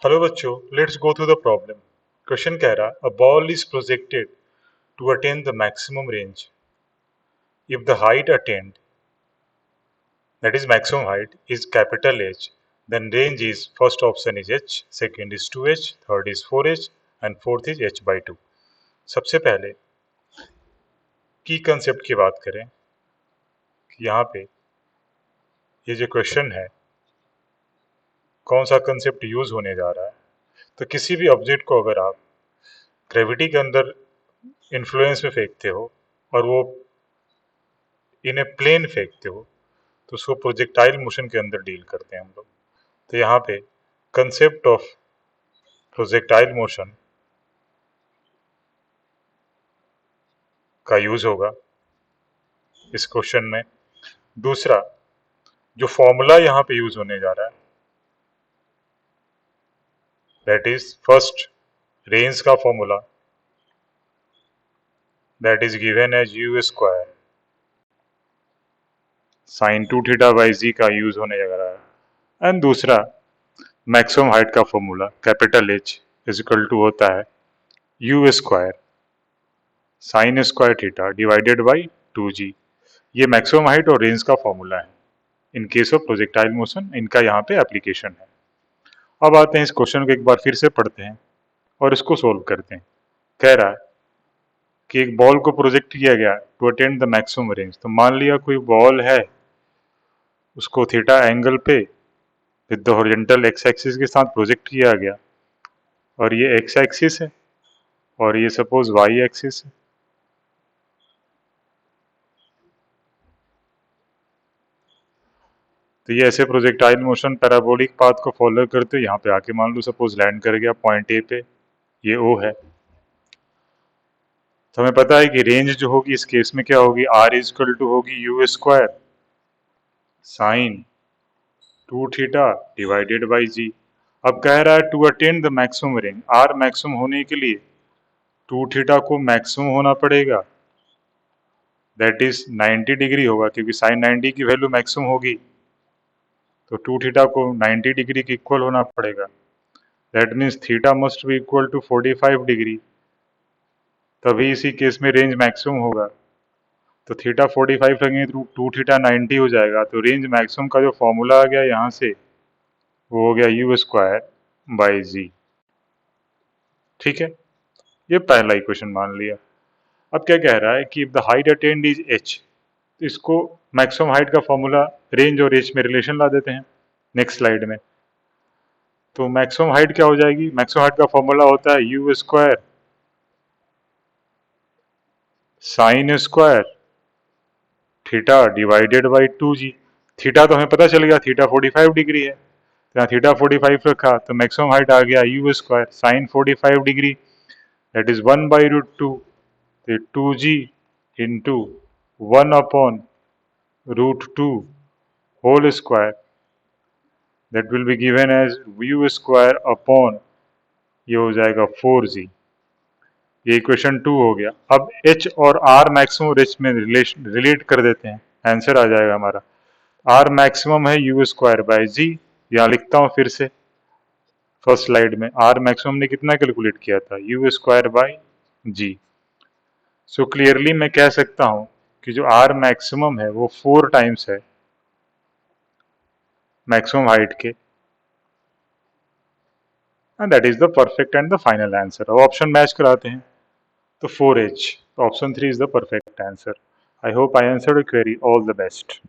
Hello बच्चों, let's go through the problem. Question कह रहा a ball is projected to attain the maximum range if the height attained, that is maximum height, is capital H, then range is first option is H, second is 2H, third is 4H and fourth is H by 2। सबसे पहले की concept की बात करें कि यहाँ पे ये जो क्वेश्चन है कौन सा कंसेप्ट यूज होने जा रहा है। तो किसी भी ऑब्जेक्ट को अगर आप ग्रेविटी के अंदर इन्फ्लुएंस में फेंकते हो और वो इन ए प्लेन फेंकते हो तो उसको प्रोजेक्टाइल मोशन के अंदर डील करते हैं हम लोग। तो यहाँ पे कंसेप्ट ऑफ प्रोजेक्टाइल मोशन का यूज होगा इस क्वेश्चन में। दूसरा जो फॉर्मूला यहाँ पे यूज होने जा रहा है दैट इज फर्स्ट रेंज का formula that is given as u square sine 2 theta by g का यूज होने जा रहा है। एंड दूसरा मैक्सिमम हाइट का formula capital H is equal to होता है u square sine square theta divided by 2g। ये मैक्सिमम हाइट और रेंज का फॉर्मूला है in case of projectile motion, इनका यहाँ पे एप्लीकेशन है। अब आते हैं इस क्वेश्चन को एक बार फिर से पढ़ते हैं और इसको सोल्व करते हैं। कह रहा है कि एक बॉल को प्रोजेक्ट किया गया to attain the maximum range. तो मान लिया कोई बॉल है, उसको थीटा एंगल पे with the horizontal x axis के साथ प्रोजेक्ट किया गया और ये एक्स एक्सिस है और ये सपोज वाई एक्सिस है। तो ये ऐसे प्रोजेक्टाइल मोशन पैराबोलिक पाथ को फॉलो करते यहाँ पे आके मान लो सपोज लैंड कर गया पॉइंट ए पे, ये ओ है। तो हमें पता है कि रेंज जो होगी इस केस में क्या होगी, आर इज इक्वल टू होगी u square sine 2 theta divided by g. अब कह रहा है to attain the maximum range, R maximum होने के लिए 2 थीटा को मैक्सिमम होना पड़ेगा, दैट इज 90 डिग्री होगा क्योंकि साइन 90 की वैल्यू मैक्सिमम होगी। तो 2 थीटा को 90 डिग्री के इक्वल होना पड़ेगा, that means theta must be equal to 45 degree, तभी इसी केस में रेंज मैक्सिमम होगा। तो थीटा 45 लगेंगे तो 2 थीटा 90 हो जाएगा। तो रेंज मैक्सिमम का जो फॉर्मूला आ गया यहाँ से वो हो गया यू स्क्वायर बाई जी। ठीक है, ये पहला इक्वेशन मान लिया। अब क्या कह रहा है कि if the height attend is H, तो इसको मैक्सिमम हाइट का फॉर्मूला रेंज और एच में रिलेशन ला देते हैं नेक्स्ट स्लाइड में। तो मैक्सिमम हाइट क्या हो जाएगी, मैक्सिमम हाइट का फॉर्मूला होता है u square sine square theta divided by 2g। Theta तो हमें पता चल गया, थीटा 45 डिग्री है, यहाँ थीटा 45 रखा तो मैक्सिमम हाइट आ गया u square sine 45 degree, that is 1 by root 2, 2g into 1 upon root 2 whole square, that will be given as u square upon ये हो जाएगा 4g। ये इक्वेशन 2 हो गया। अब h और r मैक्सिमम और h में रिलेट कर देते हैं, आंसर आ जाएगा हमारा। r मैक्सिमम है यू स्क्वायर बाई जी, यहाँ लिखता हूँ फिर से फर्स्ट स्लाइड में, r मैक्सिमम ने कितना कैलकुलेट किया था u square by g. So clearly मैं कह सकता हूँ कि जो r मैक्सिमम है वो 4 टाइम्स है मैक्सिमम हाइट के, and that is the perfect and the final answer. अब ऑप्शन मैच कराते हैं तो 4h, तो option 3 is the perfect answer. I hope I answered your query. All the best.